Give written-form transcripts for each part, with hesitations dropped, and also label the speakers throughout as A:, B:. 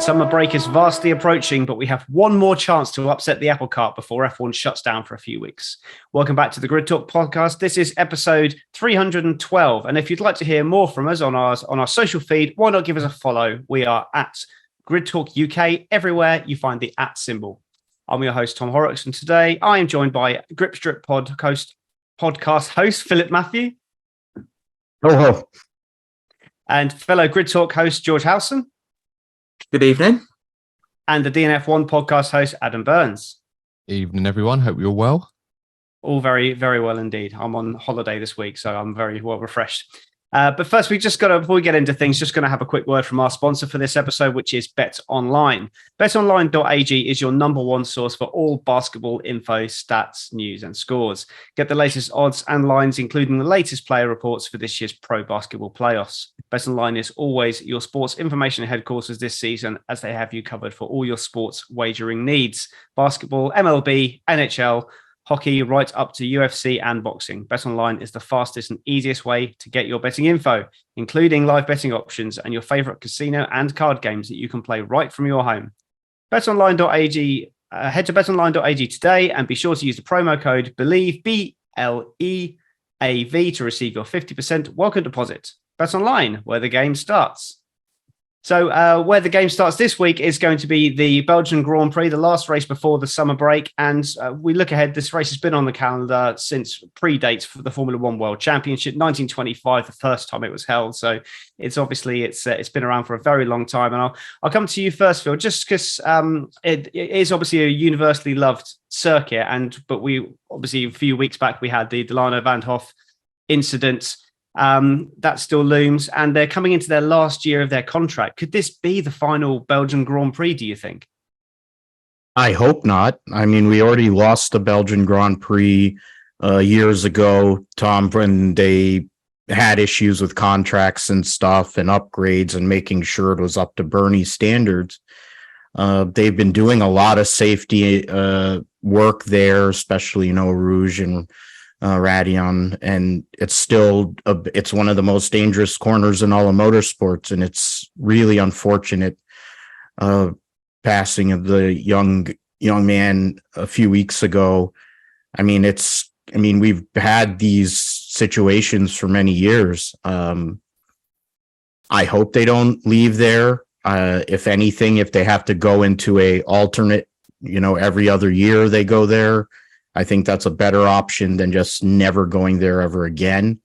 A: summer break is vastly approaching, but we have one more chance to upset the apple cart before F1 shuts down for a few weeks. Welcome back to the Grid Talk podcast. This is episode 312. And if you'd like to hear more from us on our social feed, why not give us a follow? We are at Grid Talk UK, everywhere you find the @ symbol. I'm your host, Tom Horrocks, and today I am joined by Grip Strip podcast host, Philip Matthew.
B: Hello.
A: And fellow Grid Talk host, George Howson.
C: Good evening.
A: And the DNF1 podcast host, Adam Burns.
D: Evening, everyone. Hope you're well.
A: All very, very well indeed. I'm on holiday this week, so I'm very well refreshed. But first, before we get into things, just going to have a quick word from our sponsor for this episode, which is Bet Online. BetOnline.ag is your number one source for all basketball info, stats, news, and scores. Get the latest odds and lines, including the latest player reports for this year's pro basketball playoffs. Bet Online is always your sports information headquarters this season, as they have you covered for all your sports wagering needs. Basketball, MLB, NHL, hockey, right up to UFC and boxing. BetOnline is the fastest and easiest way to get your betting info, including live betting options and your favorite casino and card games that you can play right from your home. BetOnline.ag, head to betonline.ag today and be sure to use the promo code BELIEVE, BLEAV, to receive your 50% welcome deposit. BetOnline, where the game starts. So where the game starts this week is going to be the Belgian Grand Prix, the last race before the summer break. And we look ahead, this race has been on the calendar since predates for the Formula One World Championship, 1925, the first time it was held. So it's been around for a very long time. And I'll come to you first, Phil, just because it is obviously a universally loved circuit. But we obviously a few weeks back, we had the Delano Van Hoff incident. That still looms, and they're coming into their last year of their contract. Could this be the final Belgian Grand Prix, do you think?
B: I hope not. I mean, we already lost the Belgian Grand Prix years ago, Tom, when they had issues with contracts and stuff and upgrades and making sure it was up to Bernie's standards. They've been doing a lot of safety work there, especially, Rouge and Radion, and it's one of the most dangerous corners in all of motorsports, and it's really unfortunate passing of the young man a few weeks ago. I mean, we've had these situations for many years. I hope they don't leave there. If anything, if they have to go into a alternate, every other year they go there, I think that's a better option than just never going there ever again.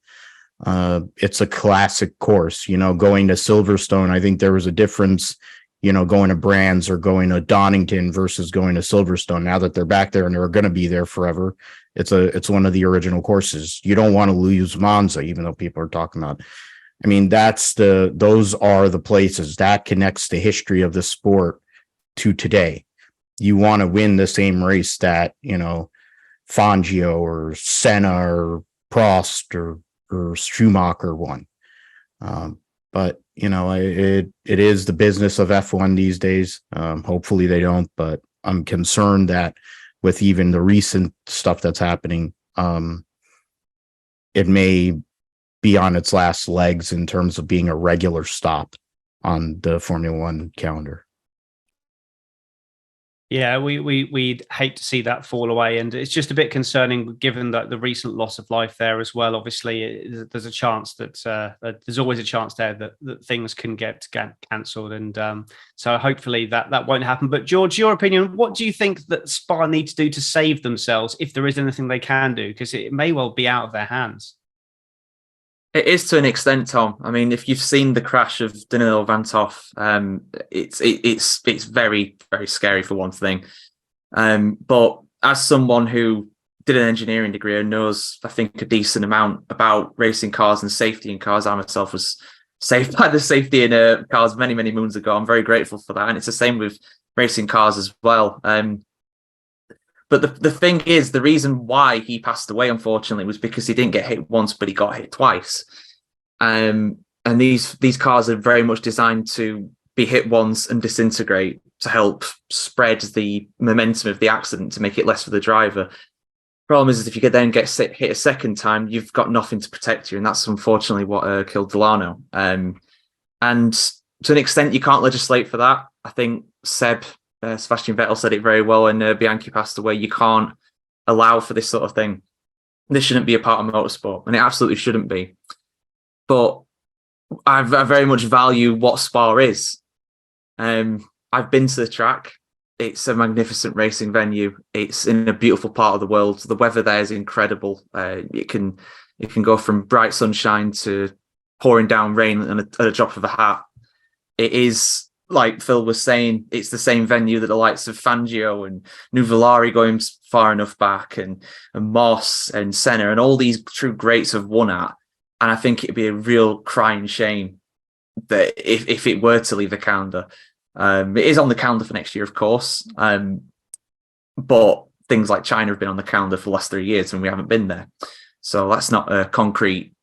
B: It's a classic course, going to Silverstone. I think there was a difference, going to Brands or going to Donington versus going to Silverstone. Now that they're back there and they're going to be there forever, it's one of the original courses. You don't want to lose Monza, even though people are talking about. I mean, those are the places that connects the history of the sport to today. You want to win the same race that, Fangio or Senna or Prost or Schumacher won. But, it is the business of F1 these days. Hopefully they don't, but I'm concerned that with even the recent stuff that's happening, it may be on its last legs in terms of being a regular stop on the Formula One calendar.
A: Yeah, we'd hate to see that fall away, and it's just a bit concerning given that the recent loss of life there as well. Obviously, there's a chance that there's always a chance there that things can get cancelled, and so hopefully that won't happen. But George, your opinion, what do you think that Spa need to do to save themselves, if there is anything they can do, because it may well be out of their hands?
C: It is to an extent, Tom. I mean, if you've seen the crash of Danilo Van Hoff, it's very, very scary for one thing. But as someone who did an engineering degree and knows, I think, a decent amount about racing cars and safety in cars, I myself was saved by the safety in cars many, many moons ago. I'm very grateful for that. And it's the same with racing cars as well. But the thing is, the reason why he passed away, unfortunately, was because he didn't get hit once, but he got hit twice. And these cars are very much designed to be hit once and disintegrate to help spread the momentum of the accident to make it less for the driver. Problem is if you could then get hit a second time, you've got nothing to protect you. And that's unfortunately what killed Delano. And to an extent, you can't legislate for that. I think Sebastian Vettel said it very well when Bianchi passed away. You can't allow for this sort of thing. This shouldn't be a part of motorsport, and it absolutely shouldn't be. But I very much value what Spa is. I've been to the track. It's a magnificent racing venue. It's in a beautiful part of the world. The weather there is incredible. It can go from bright sunshine to pouring down rain at a drop of a hat. It is, like Phil was saying, it's the same venue that the likes of Fangio and Nuvolari going far enough back, and Moss and Senna and all these true greats have won at. And I think it'd be a real crying shame that if it were to leave the calendar. It is on the calendar for next year, of course. But things like China have been on the calendar for the last 3 years and we haven't been there. So that's not a concrete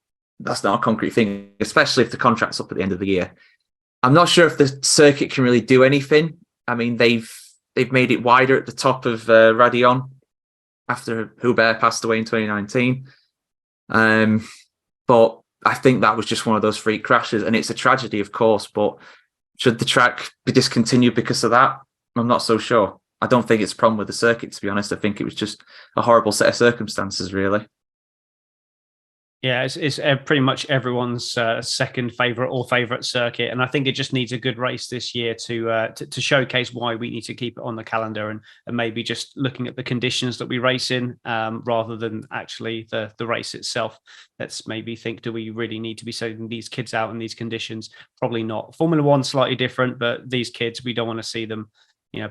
C: thing, especially if the contract's up at the end of the year. I'm not sure if the circuit can really do anything. I mean, they've made it wider at the top of Radion after Hubert passed away in 2019. But I think that was just one of those freak crashes, and it's a tragedy, of course. But should the track be discontinued because of that? I'm not so sure. I don't think it's a problem with the circuit, to be honest. I think it was just a horrible set of circumstances, really.
A: Yeah, it's pretty much everyone's second favorite or favorite circuit, and I think it just needs a good race this year to showcase why we need to keep it on the calendar, and maybe just looking at the conditions that we race in rather than actually the race itself. Let's maybe think: do we really need to be sending these kids out in these conditions? Probably not. Formula One slightly different, but these kids, we don't want to see them,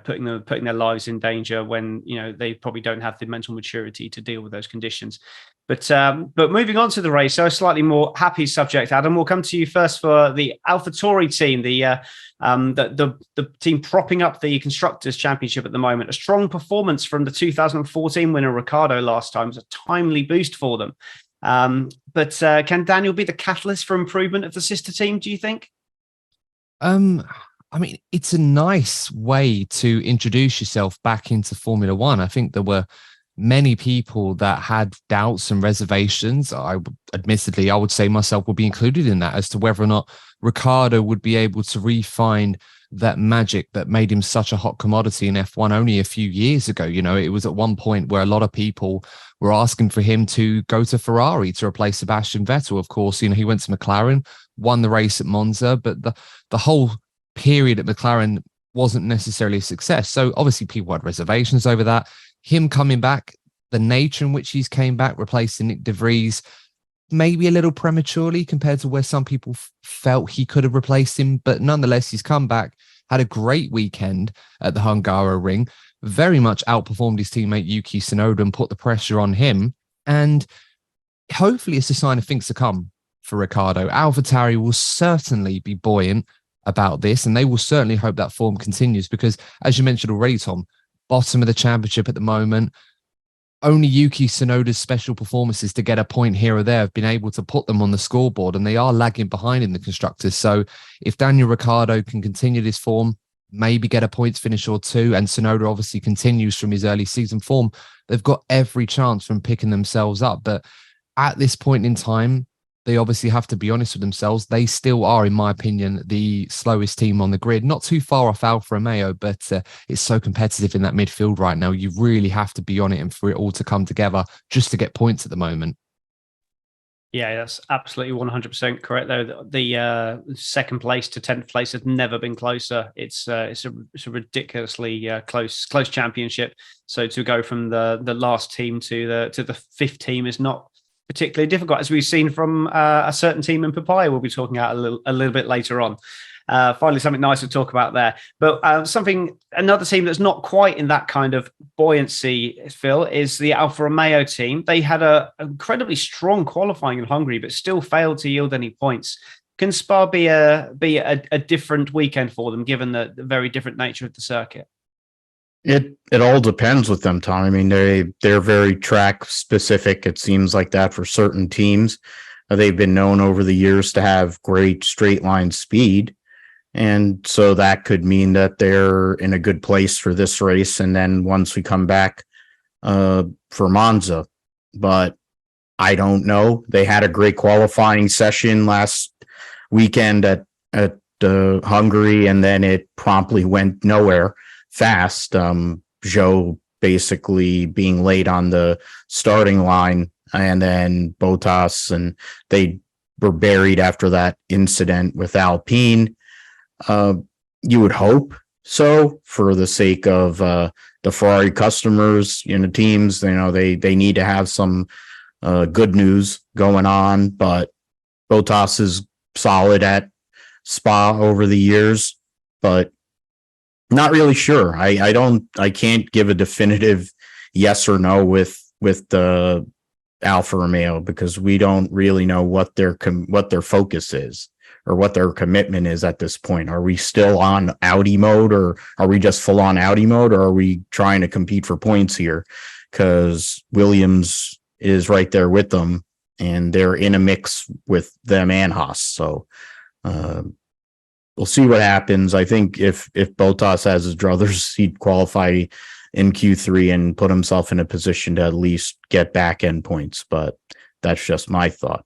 A: putting their lives in danger when they probably don't have the mental maturity to deal with those conditions. But moving on to the race, so a slightly more happy subject, Adam. We'll come to you first for the AlphaTauri team, the team propping up the Constructors' Championship at the moment. A strong performance from the 2014 winner Ricciardo last time. It was a timely boost for them. But can Daniel be the catalyst for improvement of the sister team, do you think?
D: I mean, it's a nice way to introduce yourself back into Formula One. I think there were many people that had doubts and reservations. I would say myself would be included in that, as to whether or not Ricciardo would be able to refine that magic that made him such a hot commodity in F1 only a few years ago. It was at one point where a lot of people were asking for him to go to Ferrari to replace Sebastian Vettel. Of course, he went to McLaren, won the race at Monza, but the whole period at McLaren wasn't necessarily a success. So obviously people had reservations over that. Him coming back, the nature in which he's came back, replacing Nick de Vries, maybe a little prematurely compared to where some people felt he could have replaced him. But nonetheless, he's come back, had a great weekend at the Hungaroring, very much outperformed his teammate Yuki Tsunoda and put the pressure on him. And hopefully it's a sign of things to come for Ricciardo. AlphaTauri will certainly be buoyant about this, and they will certainly hope that form continues because, as you mentioned already, Tom, bottom of the championship at the moment. Only Yuki Tsunoda's special performances to get a point here or there have been able to put them on the scoreboard, and they are lagging behind in the constructors. So if Daniel Ricciardo can continue this form, maybe get a points finish or two, and Tsunoda obviously continues from his early season form, they've got every chance from picking themselves up. But at this point in time, they obviously have to be honest with themselves. They still are, in my opinion, the slowest team on the grid. Not too far off Alfa Romeo, but it's so competitive in that midfield right now. You really have to be on it and for it all to come together just to get points at the moment.
A: Yeah, that's absolutely 100% correct. Though the second place to 10th place has never been closer. It's a ridiculously close championship. So to go from the last team to the fifth team is not particularly difficult, as we've seen from a certain team in Papaya we'll be talking about a little bit later on. Finally, something nice to talk about there. But another team that's not quite in that kind of buoyancy, Phil, is the Alfa Romeo team. They had an incredibly strong qualifying in Hungary, but still failed to yield any points. Can Spa be a different weekend for them, given the very different nature of the circuit?
B: It all depends with them, Tom. I mean, they're very track specific. It seems like that for certain teams. They've been known over the years to have great straight line speed. And so that could mean that they're in a good place for this race. And then once we come back for Monza, but I don't know. They had a great qualifying session last weekend at Hungary, and then it promptly went nowhere fast. Joe basically being late on the starting line, and then Bottas, and they were buried after that incident with Alpine. You would hope so, for the sake of the Ferrari customers, teams, they need to have some good news going on, but Bottas is solid at Spa over the years, but not really sure. I can't give a definitive yes or no with the Alfa Romeo, because we don't really know what their focus is, or what their commitment is at this point. Are we still on Audi mode, or are we just full on Audi mode, or are we trying to compete for points here? Because Williams is right there with them, and they're in a mix with them and Haas. So we'll see what happens. I think if Bottas has his druthers, he'd qualify in Q3 and put himself in a position to at least get back end points. But that's just my thought.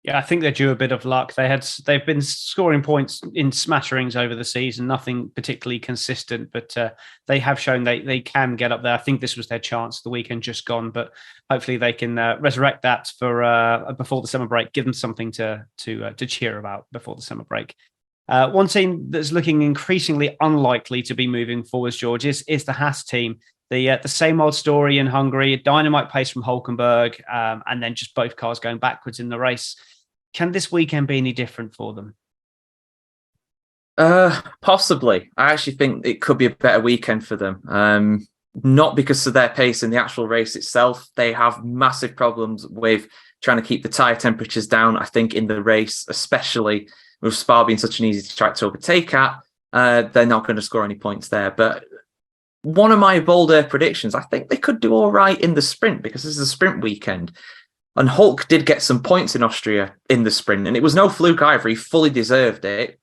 A: Yeah, I think they're due a bit of luck. They've been scoring points in smatterings over the season, nothing particularly consistent, but they have shown they can get up there. I think this was their chance the weekend just gone, but hopefully they can resurrect that for before the summer break. Give them something to cheer about before the summer break. One team that's looking increasingly unlikely to be moving forwards, George, is the Haas team. The same old story in Hungary, a dynamite pace from Hülkenberg, and then just both cars going backwards in the race. Can this weekend be any different for them?
C: Possibly. I actually think it could be a better weekend for them. Not because of their pace in the actual race itself. They have massive problems with trying to keep the tyre temperatures down, I think, in the race, especially with Spa being such an easy track to overtake at. They're not going to score any points there. But one of my bolder predictions, I think they could do all right in the sprint, because this is a sprint weekend. And Hulk did get some points in Austria in the sprint, and it was no fluke either. He fully deserved it.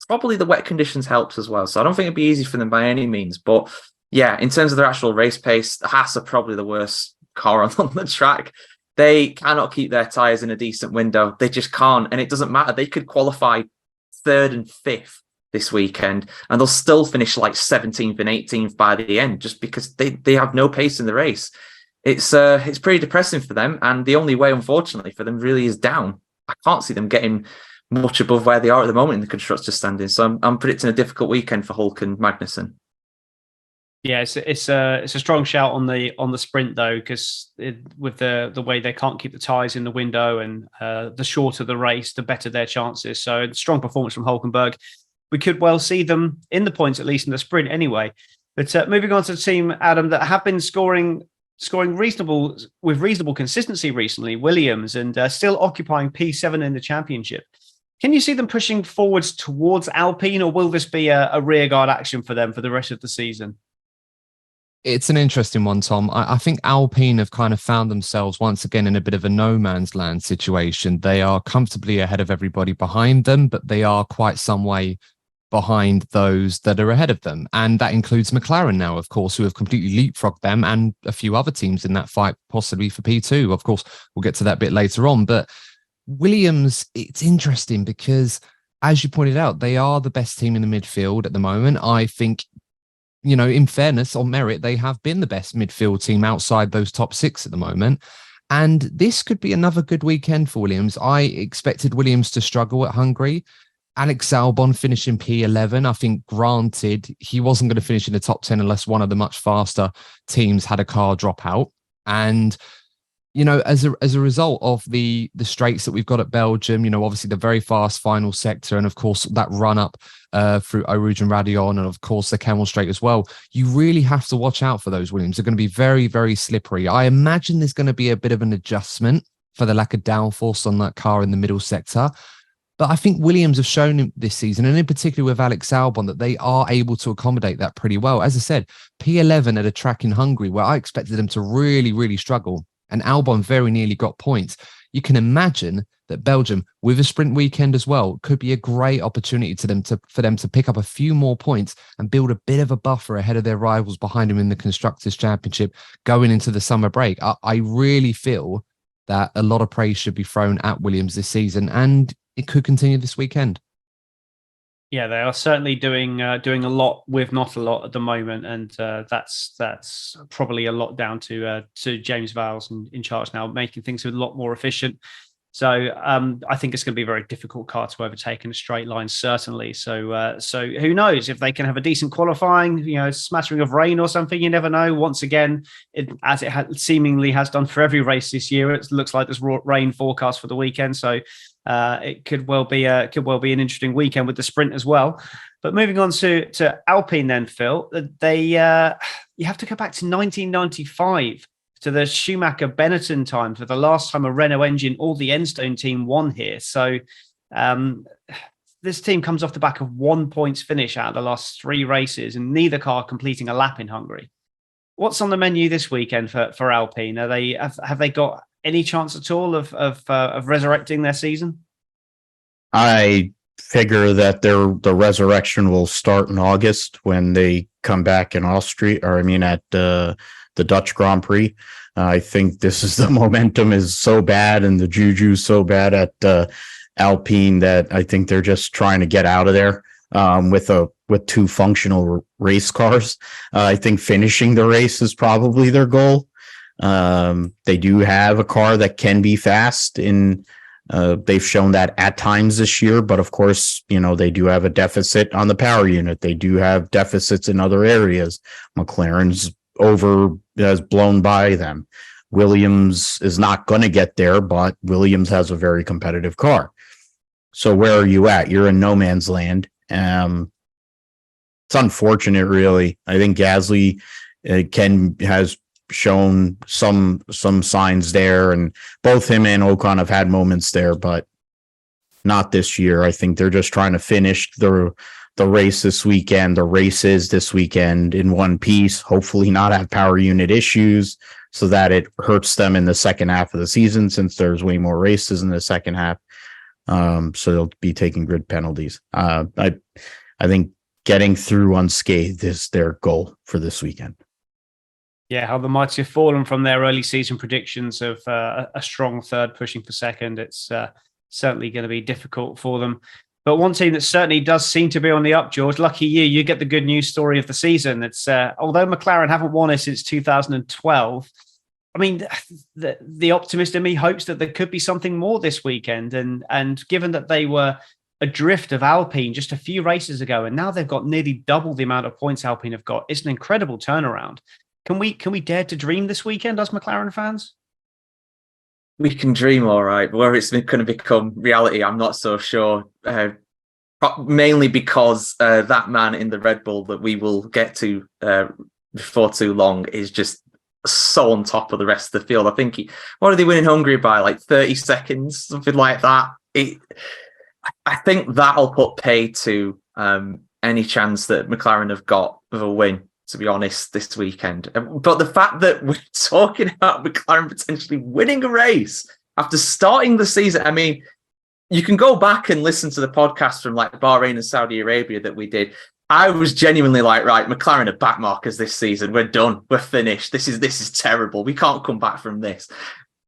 C: Probably the wet conditions helps as well. So I don't think it'd be easy for them by any means. But yeah, in terms of their actual race pace, the Haas are probably the worst car on the track. They cannot keep their tyres in a decent window. They just can't. And it doesn't matter. They could qualify 3rd and 5th this weekend, and they'll still finish like 17th and 18th by the end, just because they have no pace in the race. It's pretty depressing for them, and the only way, unfortunately, for them really is down. I can't see them getting much above where they are at the moment in the constructors' standings. So I'm predicting a difficult weekend for Hulk and Magnussen.
A: Yeah, it's a strong shout on the sprint though, because with the way they can't keep the tyres in the window, and the shorter the race, the better their chances. So strong performance from Hülkenberg. We could well see them in the points, at least in the sprint anyway. But moving on to the team, Adam, that have been scoring reasonable consistency recently, Williams, and still occupying P7 in the championship. Can you see them pushing forwards towards Alpine, or will this be a rearguard action for them for the rest of the season?
D: It's an interesting one, Tom. I think Alpine have kind of found themselves once again in a bit of a no man's land situation. They are comfortably ahead of everybody behind them, but they are quite some way behind those that are ahead of them. And that includes McLaren now, of course, who have completely leapfrogged them, and a few other teams in that fight, possibly for P2. Of course, we'll get to that bit later on. But Williams, it's interesting because, as you pointed out, they are the best team in the midfield at the moment. I think, in fairness, on merit, they have been the best midfield team outside those top 6 at the moment. And this could be another good weekend for Williams. I expected Williams to struggle at Hungary. Alex Albon finishing P11. I think, granted, he wasn't going to finish in the top 10 unless one of the much faster teams had a car drop out. And, as a result of the straights that we've got at Belgium, obviously the very fast final sector, and of course that run up through Eau Rouge and Radion, and of course the Camel Straight as well, you really have to watch out for those Williams. They're going to be very, very slippery. I imagine there's going to be a bit of an adjustment for the lack of downforce on that car in the middle sector. But I think Williams have shown this season, and in particular with Alex Albon, that they are able to accommodate that pretty well. As I said, P11 at a track in Hungary where I expected them to really, really struggle, and Albon very nearly got points. You can imagine that Belgium, with a sprint weekend as well, could be a great opportunity for them to pick up a few more points and build a bit of a buffer ahead of their rivals behind them in the Constructors' Championship going into the summer break. I really feel that a lot of praise should be thrown at Williams this season, and it could continue this weekend.
A: Yeah, they are certainly doing a lot with not a lot at the moment, and that's probably a lot down to James Vowles in charge now, making things a lot more efficient. So I think it's going to be a very difficult car to overtake in a straight line, certainly. So who knows if they can have a decent qualifying, smattering of rain or something. You never know. Once again, as it seemingly has done for every race this year, it looks like there's rain forecast for the weekend. So it could well be an interesting weekend with the sprint as well. But moving on to Alpine, then Phil, you have to go back to 1995. To the Schumacher-Benetton time for the last time a Renault engine or the Enstone team won here. So this team comes off the back of 1 points finish out of the last 3 races and neither car completing a lap in Hungary. What's on the menu this weekend for Alpine? Have they got any chance at all of resurrecting their season?
B: I figure that the resurrection will start in August when they come back in Austria, or I mean at the Dutch Grand Prix. I think this is the momentum is so bad and the juju so bad at Alpine that I think they're just trying to get out of there with 2 functional race cars. I think finishing the race is probably their goal. They do have a car that can be fast they've shown that at times this year, but of course, they do have a deficit on the power unit. They do have deficits in other areas. McLaren's has blown by them. Williams is not going to get there, but Williams has a very competitive car. So where are you at? You're in no man's land. It's unfortunate, really. I think Gasly has shown some signs there, and both him and Ocon have had moments there, but not this year. I think they're just trying to finish the race this weekend, the races this weekend in one piece, hopefully not have power unit issues so that it hurts them in the second half of the season, since there's way more races in the second half. So they'll be taking grid penalties. I think getting through unscathed is their goal for this weekend.
A: Yeah, how the mighty have fallen from their early season predictions of a strong third pushing for second. It's certainly going to be difficult for them. But one team that certainly does seem to be on the up, George, lucky you get the good news story of the season. It's although McLaren haven't won it since 2012, I mean, the optimist in me hopes that there could be something more this weekend. And given that they were adrift of Alpine just a few races ago, and now they've got nearly double the amount of points Alpine have got, it's an incredible turnaround. Can we dare to dream this weekend as McLaren fans?
C: We can dream, all right. Where it's going to become reality, I'm not so sure. Mainly because that man in the Red Bull that we will get to before too long is just so on top of the rest of the field. I think what are they winning Hungary by? Like 30 seconds, something like that. I think that'll put pay to any chance that McLaren have got of a win, to be honest, this weekend. But the fact that we're talking about McLaren potentially winning a race after starting the season, I mean, you can go back and listen to the podcast from like Bahrain and Saudi Arabia that we did. I was genuinely like, right, McLaren are backmarkers this season. We're done. We're finished. This is terrible. We can't come back from this.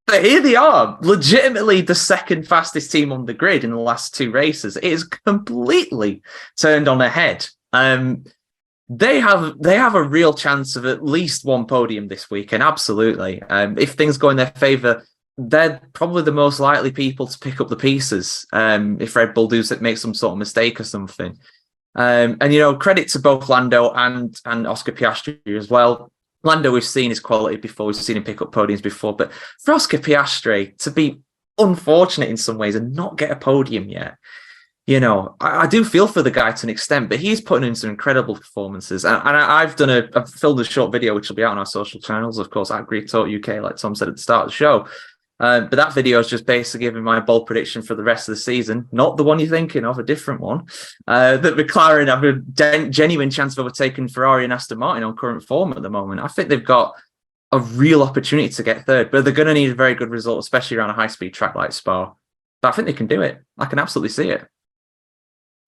C: But here they are, legitimately the second fastest team on the grid in the last 2 races. It is completely turned on their head. They have a real chance of at least one podium this weekend. Absolutely. If things go in their favour, they're probably the most likely people to pick up the pieces. If Red Bull do make some sort of mistake or something. And credit to both Lando and Oscar Piastri as well. Lando, we've seen his quality before. We've seen him pick up podiums before. But for Oscar Piastri to be unfortunate in some ways and not get a podium yet, I do feel for the guy to an extent, but he's putting in some incredible performances. And I've filmed a short video, which will be out on our social channels, of course, at Greek Talk UK, like Tom said at the start of the show. But that video is just basically giving my bold prediction for the rest of the season, not the one you're thinking of, a different one. That McLaren have a genuine chance of overtaking Ferrari and Aston Martin on current form at the moment. I think they've got a real opportunity to get third, but they're going to need a very good result, especially around a high-speed track like Spa. But I think they can do it. I can absolutely see it.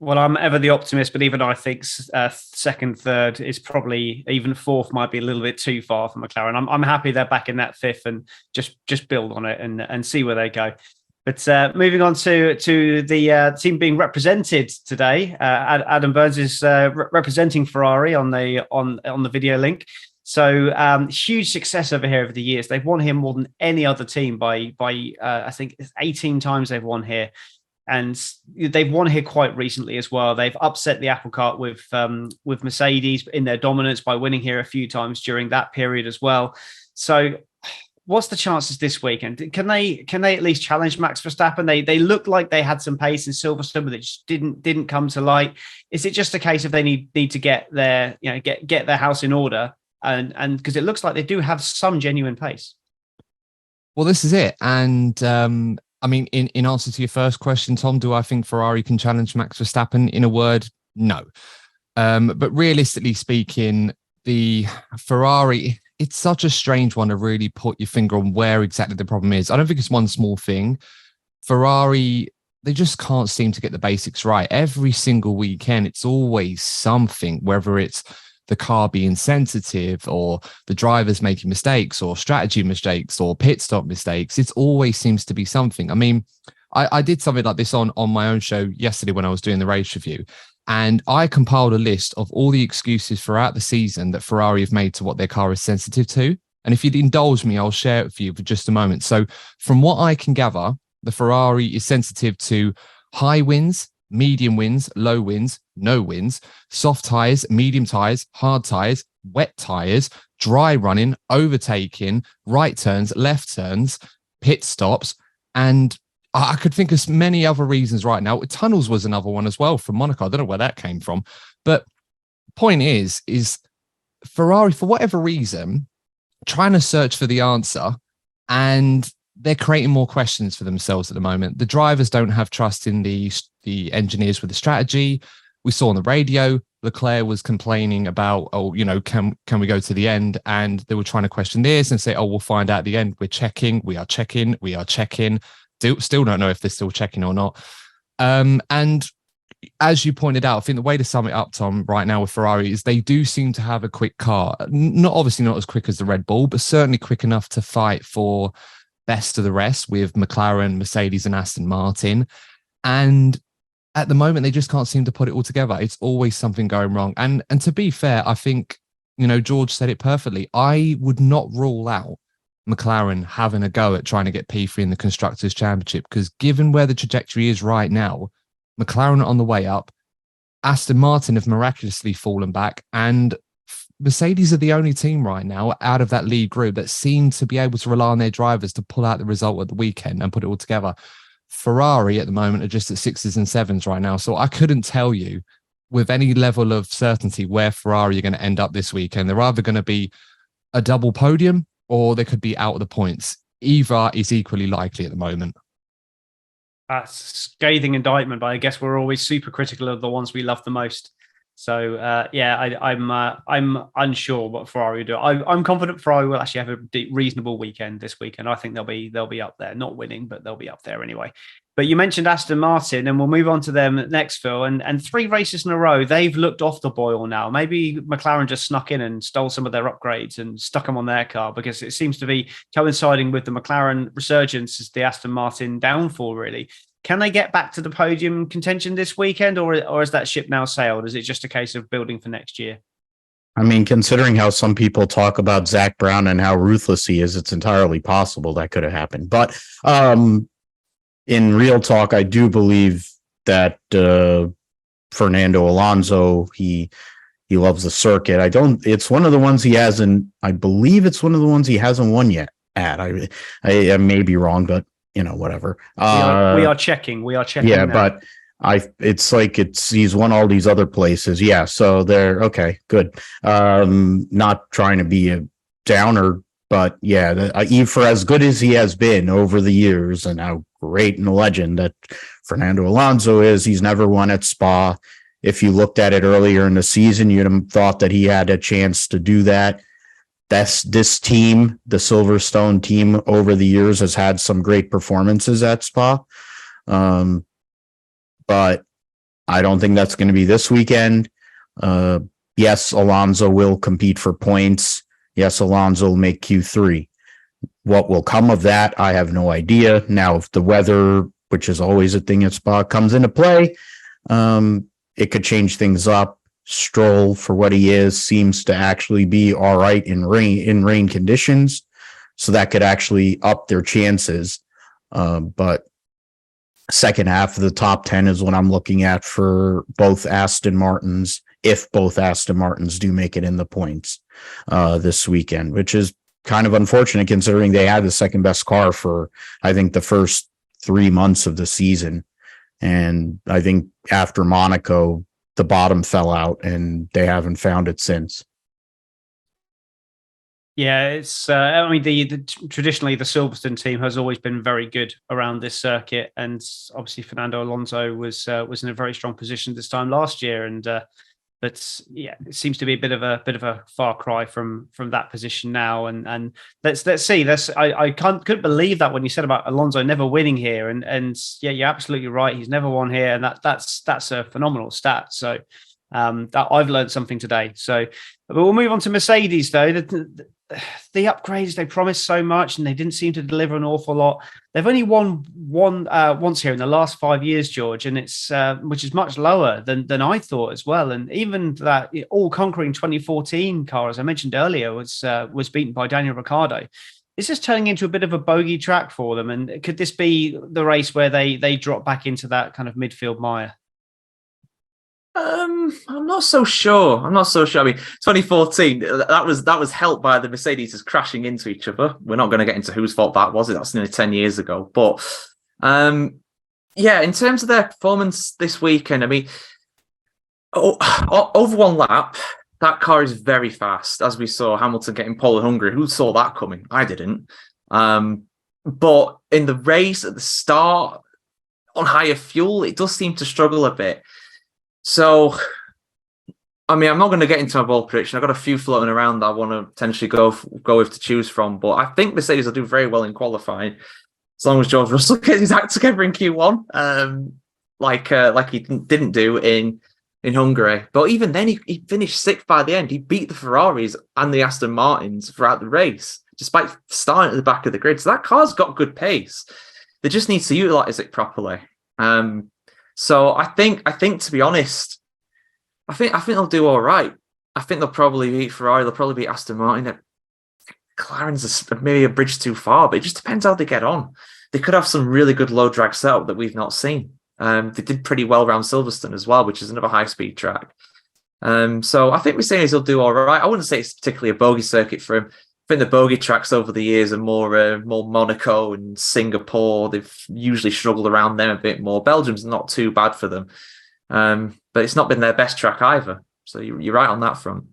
A: Well, I'm ever the optimist, but even I think second, third is probably, even fourth might be a little bit too far for McLaren. I'm happy they're back in that fifth and just build on it and see where they go. But moving on to the team being represented today, Adam Burns is representing Ferrari on the video link. So huge success over here over the years. They've won here more than any other team by I think 18 times they've won here. And they've won here quite recently as well. They've upset the apple cart with Mercedes in their dominance by winning here a few times during that period as well. So what's the chances this weekend? Can they at least challenge Max Verstappen? They looked like they had some pace in Silverstone, but it just didn't come to light. Is it just a case of they need to get their get their house in order? And because it looks like they do have some genuine pace.
D: Well, this is it. And I mean, in answer to your first question, Tom, do I think Ferrari can challenge Max Verstappen? In a word, no. But realistically speaking, the Ferrari, it's such a strange one to really put your finger on where exactly the problem is. I don't think it's one small thing. Ferrari, they just can't seem to get the basics right. Every single weekend, it's always something, whether it's the car being sensitive or the drivers making mistakes or strategy mistakes or pit stop mistakes. It always seems to be something. I mean, I did something like this on my own show yesterday when I was doing the race review, and I compiled a list of all the excuses throughout the season that Ferrari have made to what their car is sensitive to. And if you'd indulge me, I'll share it with you for just a moment. So from what I can gather, the Ferrari is sensitive to high winds, medium winds, low winds, no winds, soft tyres, medium tyres, hard tyres, wet tyres, dry running, overtaking, right turns, left turns, pit stops, and I could think of many other reasons right now. Tunnels was another one as well from Monaco. I don't know where that came from. But point is Ferrari, for whatever reason, trying to search for the answer, and they're creating more questions for themselves at the moment. The drivers don't have trust in the engineers with the strategy. We saw on the radio, Leclerc was complaining about, can we go to the end? And they were trying to question this and say, we'll find out at the end. We are checking. Still don't know if they're still checking or not. And as you pointed out, I think the way to sum it up, Tom, right now with Ferrari is they do seem to have a quick car. Obviously not as quick as the Red Bull, but certainly quick enough to fight for best of the rest with McLaren, Mercedes, and Aston Martin. And at the moment, they just can't seem to put it all together. It's always something going wrong. And to be fair, I think, George said it perfectly. I would not rule out McLaren having a go at trying to get P3 in the Constructors' Championship, because given where the trajectory is right now, McLaren are on the way up, Aston Martin have miraculously fallen back, and Mercedes are the only team right now out of that lead group that seem to be able to rely on their drivers to pull out the result at the weekend and put it all together. Ferrari at the moment are just at 6s and 7s right now. So I couldn't tell you with any level of certainty where Ferrari are going to end up this weekend. They're either going to be a double podium or they could be out of the points. Either is equally likely at the moment.
A: That's scathing indictment, but I guess we're always super critical of the ones we love the most. So I'm unsure what Ferrari will do. I'm confident Ferrari will actually have a reasonable weekend this weekend. I think they'll be up there, not winning, but they'll be up there anyway. But you mentioned Aston Martin, and we'll move on to them next, Phil. And 3 races in a row, they've looked off the boil now. Maybe McLaren just snuck in and stole some of their upgrades and stuck them on their car, because it seems to be coinciding with the McLaren resurgence as the Aston Martin downfall, really. Can they get back to the podium contention this weekend, or has that ship now sailed? Is it just a case of building for next year?
B: I mean, considering how some people talk about Zach Brown and how ruthless he is, it's entirely possible that could have happened. But in real talk, I do believe that Fernando Alonso, he loves the circuit. It's one of the ones he hasn't. I believe it's one of the ones he hasn't won yet. I may be wrong, but whatever.
A: We are checking.
B: Yeah,
A: now.
B: But he's won all these other places. Yeah, so they're okay, good. Not trying to be a downer, but yeah, for as good as he has been over the years and how great and a legend that Fernando Alonso is, he's never won at Spa. If you looked at it earlier in the season, you'd have thought that he had a chance to do that. This team, the Silverstone team, over the years has had some great performances at Spa. But I don't think that's going to be this weekend. Yes, Alonso will compete for points. Yes, Alonso will make Q3. What will come of that, I have no idea. Now, if the weather, which is always a thing at Spa, comes into play, it could change things up. Stroll, for what he is, seems to actually be all right in rain conditions, so that could actually up their chances. But second half of the top 10 is what I'm looking at for both Aston Martins, if both Aston Martins do make it in the points this weekend, which is kind of unfortunate considering they had the second best car for, I think, the first 3 months of the season. And I think after Monaco, the bottom fell out and they haven't found it since.
A: Yeah, it's. I mean, the traditionally the Silverstone team has always been very good around this circuit, and obviously Fernando Alonso was in a very strong position this time last year, and but yeah, it seems to be a bit of a far cry from that position now. And let's see. I couldn't believe that when you said about Alonso never winning here, and yeah, you're absolutely right. He's never won here, and that's a phenomenal stat. So that I've learned something today. So, but we'll move on to Mercedes though. The upgrades they promised so much, and they didn't seem to deliver an awful lot. They've only won once here in the last 5 years, George, and it's which is much lower than I thought as well. And even that all-conquering 2014 car, as I mentioned earlier, was beaten by Daniel Ricciardo. Is this turning into a bit of a bogey track for them? And could this be the race where they drop back into that kind of midfield mire?
C: I'm not so sure. I mean, 2014, that was helped by the Mercedes crashing into each other. We're not going to get into whose fault that was. That's nearly 10 years ago. But yeah, in terms of their performance this weekend, I mean, over one lap, that car is very fast. As we saw Hamilton getting pole in Hungary. Who saw that coming? I didn't. But in the race at the start, on higher fuel, it does seem to struggle a bit. So, I mean, I'm not going to get into my ball prediction. I've got a few floating around that I want to potentially go with to choose from. But I think Mercedes will do very well in qualifying, as long as George Russell gets his act together in Q1, like he didn't do in Hungary. But even then, he finished sixth by the end. He beat the Ferraris and the Aston Martins throughout the race, despite starting at the back of the grid. So that car's got good pace. They just need to utilize it properly. So I think to be honest, I think they'll do all right. I think they'll probably beat Ferrari. They'll probably beat Aston Martin. McLaren's maybe a bridge too far, but it just depends how they get on. They could have some really good low drag setup that we've not seen. They did pretty well around Silverstone as well, which is another high speed track. So I think Mercedes will do all right. I wouldn't say it's particularly a bogey circuit for him. I think the bogey tracks over the years are more Monaco and Singapore. They've usually struggled around them a bit more. Belgium's not too bad for them, but it's not been their best track either. So you're right on that front.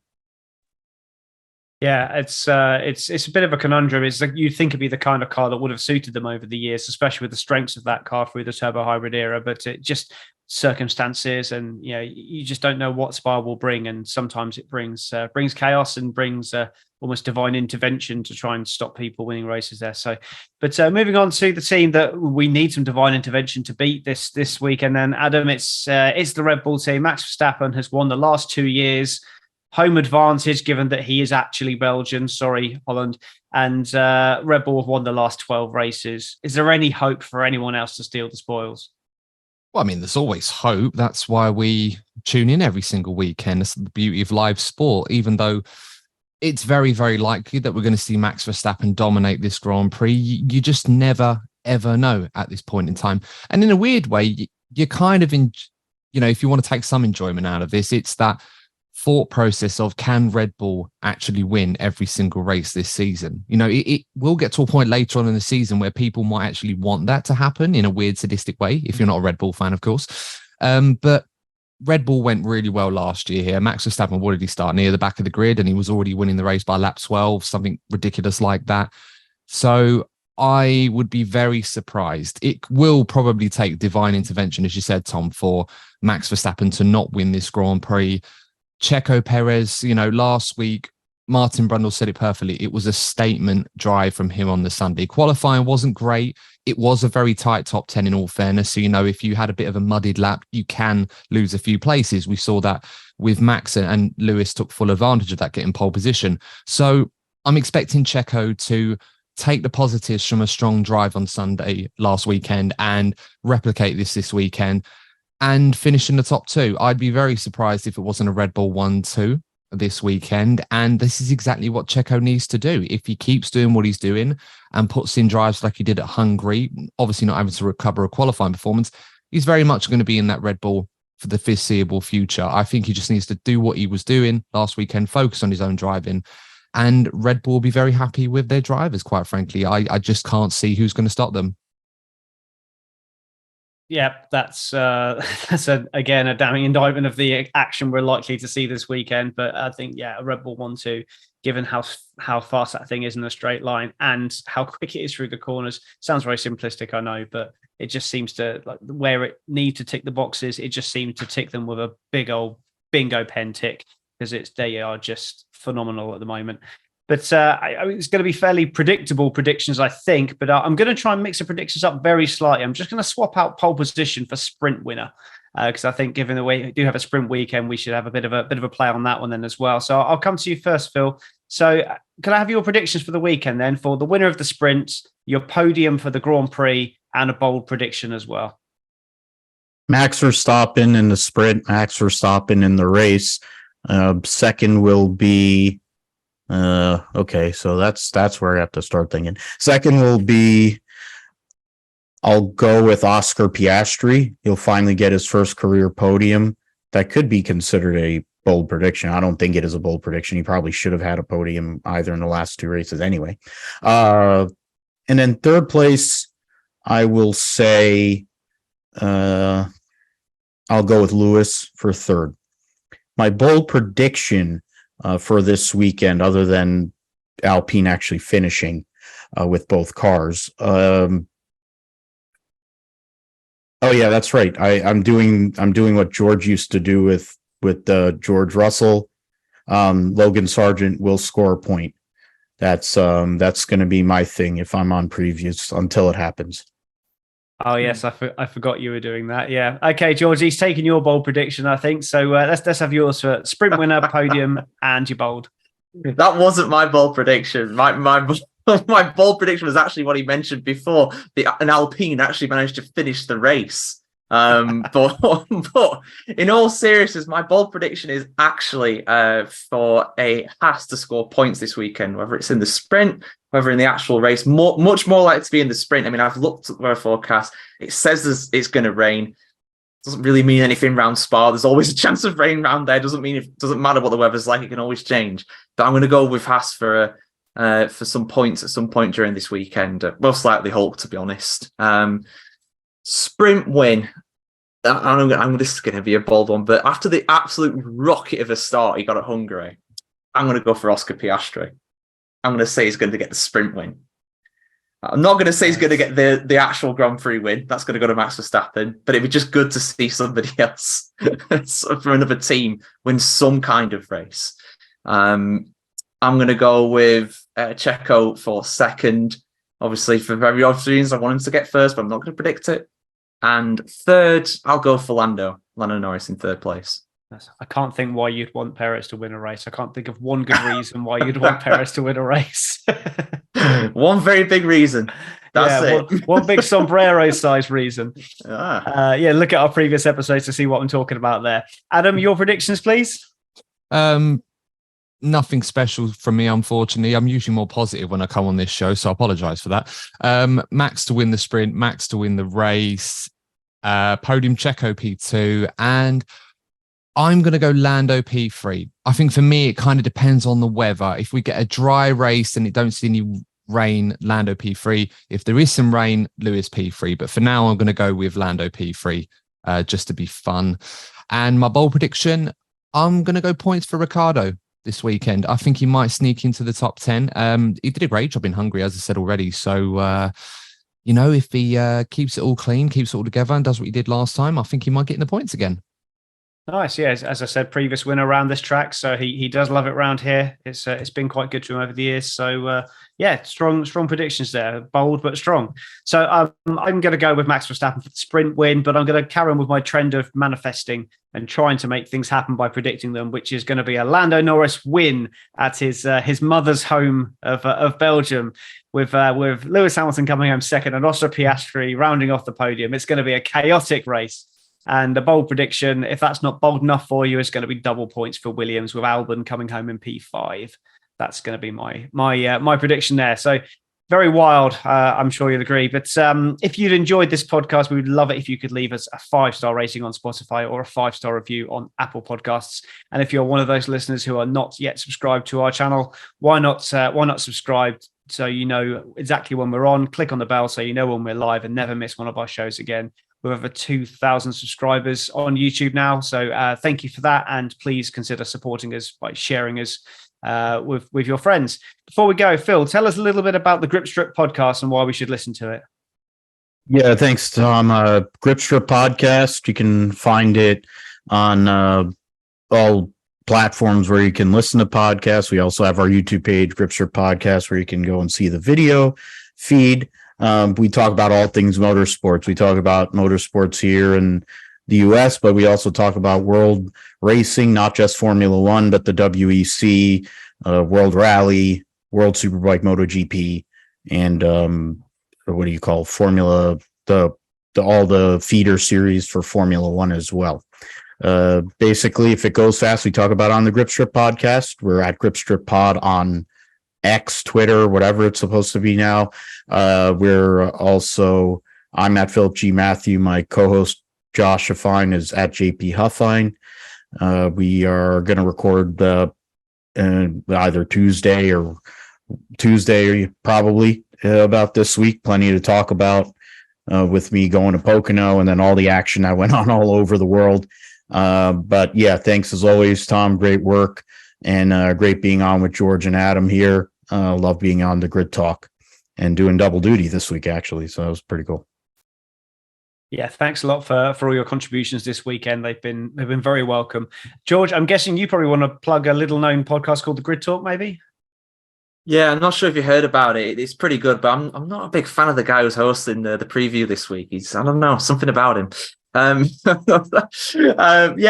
A: Yeah, it's a bit of a conundrum. It's like you'd think it'd be the kind of car that would have suited them over the years, especially with the strengths of that car through the turbo hybrid era. But it just circumstances, and you just don't know what Spa will bring, and sometimes it brings chaos and brings almost divine intervention to try and stop people winning races there. So, but moving on to the team that we need some divine intervention to beat this week, and then Adam, it's the Red Bull team. Max Verstappen has won the last 2 years. Home advantage, given that he is actually Belgian. Sorry, Holland. And Red Bull have won the last 12 races. Is there any hope for anyone else to steal the spoils?
D: Well, I mean, there's always hope. That's why we tune in every single weekend. That's the beauty of live sport, even though it's very, very likely that we're going to see Max Verstappen dominate this Grand Prix. You just never, ever know at this point in time. And in a weird way, you're kind of if you want to take some enjoyment out of this, it's that thought process of, can Red Bull actually win every single race this season? It will get to a point later on in the season where people might actually want that to happen in a weird sadistic way, if you're not a Red Bull fan, of course. But Red Bull went really well last year here. Max Verstappen, what did he start? Near the back of the grid, and he was already winning the race by lap 12, something ridiculous like that. So I would be very surprised. It will probably take divine intervention, as you said, Tom, for Max Verstappen to not win this Grand Prix. Checo Perez, last week, Martin Brundle said it perfectly. It was a statement drive from him on the Sunday. Qualifying wasn't great. It was a very tight top 10 in all fairness. So, if you had a bit of a muddied lap, you can lose a few places. We saw that with Max, and Lewis took full advantage of that, getting pole position. So I'm expecting Checo to take the positives from a strong drive on Sunday last weekend and replicate this weekend and finish in the top two. I'd be very surprised if it wasn't a Red Bull 1-2 this weekend. And this is exactly what Checo needs to do. If he keeps doing what he's doing and puts in drives like he did at Hungary, obviously not having to recover a qualifying performance, he's very much going to be in that Red Bull for the foreseeable future. I think he just needs to do what he was doing last weekend, focus on his own driving, and Red Bull will be very happy with their drivers, quite frankly. I just can't see who's going to stop them.
A: Yeah, that's again a damning indictment of the action we're likely to see this weekend. But I think, yeah, a Red Bull 1-2, given how fast that thing is in a straight line and how quick it is through the corners, sounds very simplistic, I know, but it just seems to, like, where it need to tick the boxes, it just seemed to tick them with a big old bingo pen tick, because they are just phenomenal at the moment. But I mean, it's going to be fairly predictable predictions, I think. But I'm going to try and mix the predictions up very slightly. I'm just going to swap out pole position for sprint winner, because I think, given the way we do have a sprint weekend, we should have a bit of a play on that one then as well. So I'll come to you first, Phil. So can I have your predictions for the weekend then, for the winner of the sprint, your podium for the Grand Prix, and a bold prediction as well?
B: Max Verstappen in the sprint, Max Verstappen in the race. Second will be okay, so that's where I have to start thinking. Second will be, I'll go with Oscar Piastri. He'll finally get his first career podium. That could be considered a bold prediction. I don't think it is a bold prediction. He probably should have had a podium either in the last two races anyway. And then third place, I will say, I'll go with Lewis for third. My bold prediction for this weekend, other than Alpine actually finishing with both cars. Oh yeah, that's right. I'm doing what George used to do with George Russell. Logan Sargent will score a point. That's going to be my thing if I'm on previews until it happens.
A: Oh yes, I forgot you were doing that. Yeah. Okay, George, he's taking your bold prediction, I think. So let's have yours for sprint winner, podium, and your bold.
C: That wasn't my bold prediction. My bold prediction was actually what he mentioned before. An Alpine actually managed to finish the race. But in all seriousness, my bold prediction is actually for a Haas to score points this weekend, whether it's in the sprint, whether in the actual race. Much more likely to be in the sprint. I mean, I've looked at the forecast. It says it's going to rain. Doesn't really mean anything round Spa. There's always a chance of rain round there. Doesn't matter what the weather's like. It can always change. But I'm going to go with Haas for some points at some point during this weekend. Most likely Hulk, to be honest. Sprint win. This is going to be a bold one, but after the absolute rocket of a start he got at Hungary, I'm going to go for Oscar Piastri. I'm going to say he's going to get the sprint win. I'm not going to say he's going to get the actual Grand Prix win. That's going to go to Max Verstappen, but it'd be just good to see somebody else from another team win some kind of race. I'm going to go with Checo for second. Obviously, for very obvious reasons, I want him to get first, but I'm not going to predict it. And third, I'll go for Lando Norris in third place.
A: I can't think why you'd want Perez to win a race. I can't think of one good reason why you'd want Perez to win a race.
C: One very big reason. That's it.
A: One big sombrero-sized reason. Look at our previous episodes to see what I'm talking about there. Adam, your predictions, please.
D: Nothing special from me, unfortunately. I'm usually more positive when I come on this show, so I apologize for that. Max to win the sprint, Max to win the race, podium Checo P2, and I'm going to go Lando P3. I think for me, it kind of depends on the weather. If we get a dry race and it don't see any rain, Lando P3. If there is some rain, Lewis P3. But for now, I'm going to go with Lando P3 just to be fun. And my bold prediction, I'm going to go points for Ricciardo this weekend. I think he might sneak into the top 10. He did a great job in Hungary, as I said already. So, if he keeps it all clean, keeps it all together and does what he did last time, I think he might get in the points again.
A: Nice, yeah. As I said, previous winner around this track, so he does love it around here. It's been quite good to him over the years. So yeah, strong predictions there, bold but strong. So I'm going to go with Max Verstappen for the sprint win, but I'm going to carry on with my trend of manifesting and trying to make things happen by predicting them, which is going to be a Lando Norris win at his mother's home of Belgium, with Lewis Hamilton coming home second and Oscar Piastri rounding off the podium. It's going to be a chaotic race. And a bold prediction, if that's not bold enough for you, is going to be double points for Williams with Albon coming home in P5. That's going to be my prediction there. So very wild, I'm sure you'll agree. But if you'd enjoyed this podcast, we would love it if you could leave us a 5-star rating on Spotify or a 5-star review on Apple Podcasts. And if you're one of those listeners who are not yet subscribed to our channel, why not subscribe so you know exactly when we're on? Click on the bell so you know when we're live and never miss one of our shows again. We're over 2,000 subscribers on YouTube now. So thank you for that. And please consider supporting us by sharing us with your friends. Before we go, Phil, tell us a little bit about the Grip Strip podcast and why we should listen to it.
B: Yeah, thanks, Tom. Grip Strip podcast. You can find it on all platforms where you can listen to podcasts. We also have our YouTube page, Grip Strip Podcast, where you can go and see the video feed. We talk about all things motorsports. We talk about motorsports here in the US, but we also talk about world racing, not just Formula One, but the WEC, World Rally, World Superbike MotoGP, and what do you call Formula, all the feeder series for Formula One as well. Basically, if it goes fast, we talk about on the Grip Strip podcast. We're at Grip Strip Pod on X, Twitter, whatever it's supposed to be now. I'm at Philip G. Matthew. My co-host Josh Huffine is at JP Huffine. We are going to record either Tuesday probably about this week. Plenty to talk about with me going to Pocono and then all the action that went on all over the world. But yeah, thanks as always, Tom. Great work and great being on with George and Adam here. Love being on the Grid Talk and doing double duty this week, actually. So that was pretty cool.
A: Yeah, thanks a lot for all your contributions this weekend. They've been very welcome. George, I'm guessing you probably want to plug a little known podcast called The Grid Talk, maybe?
C: Yeah, I'm not sure if you heard about it. It's pretty good, but I'm not a big fan of the guy who's hosting the preview this week. I don't know, something about him. Yeah,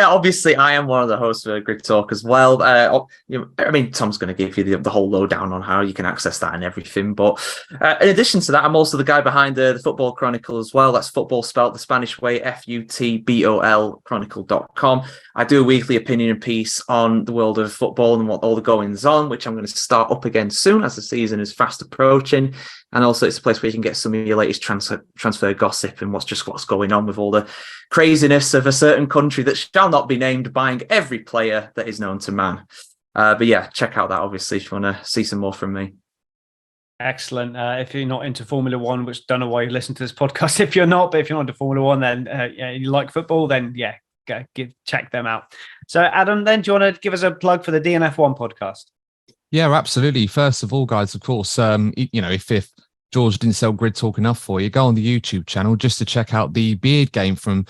C: obviously I am one of the hosts of Grid Talk as well. I mean, Tom's going to give you the whole lowdown on how you can access that and everything. But in addition to that, I'm also the guy behind the Football Chronicle as well. That's football spelt the Spanish way, FUTBOL Chronicle.com. I do a weekly opinion piece on the world of football and what all the goings on, which I'm going to start up again soon as the season is fast approaching. And also it's a place where you can get some of your latest transfer gossip and what's going on with all the craziness of a certain country that shall not be named buying every player that is known to man. But yeah, check out that obviously if you want to see some more from me.
A: Excellent. If you're not into Formula One, which don't know why you listen to this podcast if you're not, but if you're not into Formula One, then you like football, then yeah, check them out. So Adam, then do you want to give us a plug for the DNF1 podcast?
D: Yeah, absolutely. First of all, guys, of course, if George didn't sell Grid Talk enough for you, go on the YouTube channel just to check out the beard game from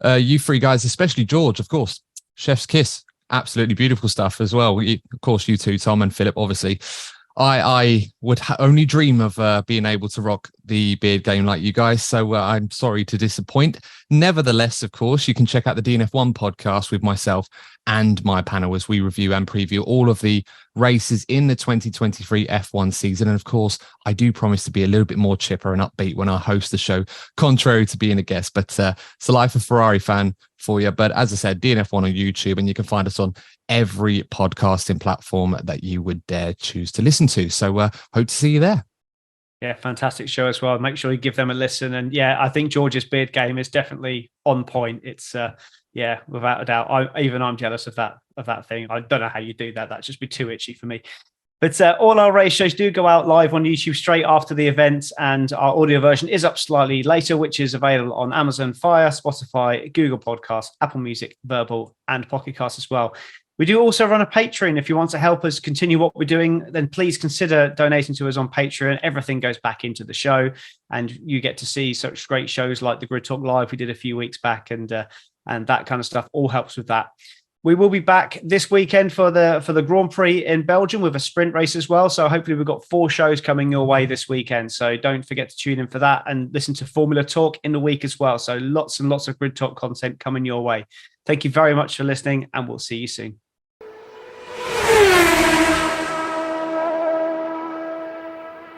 D: you three guys, especially George, of course. Chef's kiss. Absolutely beautiful stuff as well. Of course, you two, Tom and Philip, obviously. I would only dream of being able to rock the beard game like you guys. So I'm sorry to disappoint. Nevertheless, of course, you can check out the DNF1 podcast with myself and my panel as we review and preview all of the races in the 2023 F1 season. And of course, I do promise to be a little bit more chipper and upbeat when I host the show, contrary to being a guest. But it's a life of Ferrari fan for you. But as I said, DNF1 on YouTube, and you can find us on every podcasting platform that you would dare choose to listen to. So hope to see you there.
A: Yeah, fantastic show as well. Make sure you give them a listen. And yeah, I think George's beard game is definitely on point. It's yeah, without a doubt. I'm jealous of that thing. I don't know how you do that. That'd just be too itchy for me. But all our race shows do go out live on YouTube straight after the event, and our audio version is up slightly later, which is available on Amazon Fire, Spotify, Google Podcasts, Apple Music, Verbal, and Pocket Cast as well. We do also run a Patreon. If you want to help us continue what we're doing, then please consider donating to us on Patreon. Everything goes back into the show, and you get to see such great shows like the Grid Talk Live we did a few weeks back, and and that kind of stuff all helps with that. We will be back this weekend for the Grand Prix in Belgium with a sprint race as well. So hopefully we've got 4 shows coming your way this weekend. So don't forget to tune in for that and listen to Formula Talk in the week as well. So lots and lots of Grid Talk content coming your way. Thank you very much for listening, and we'll see you soon.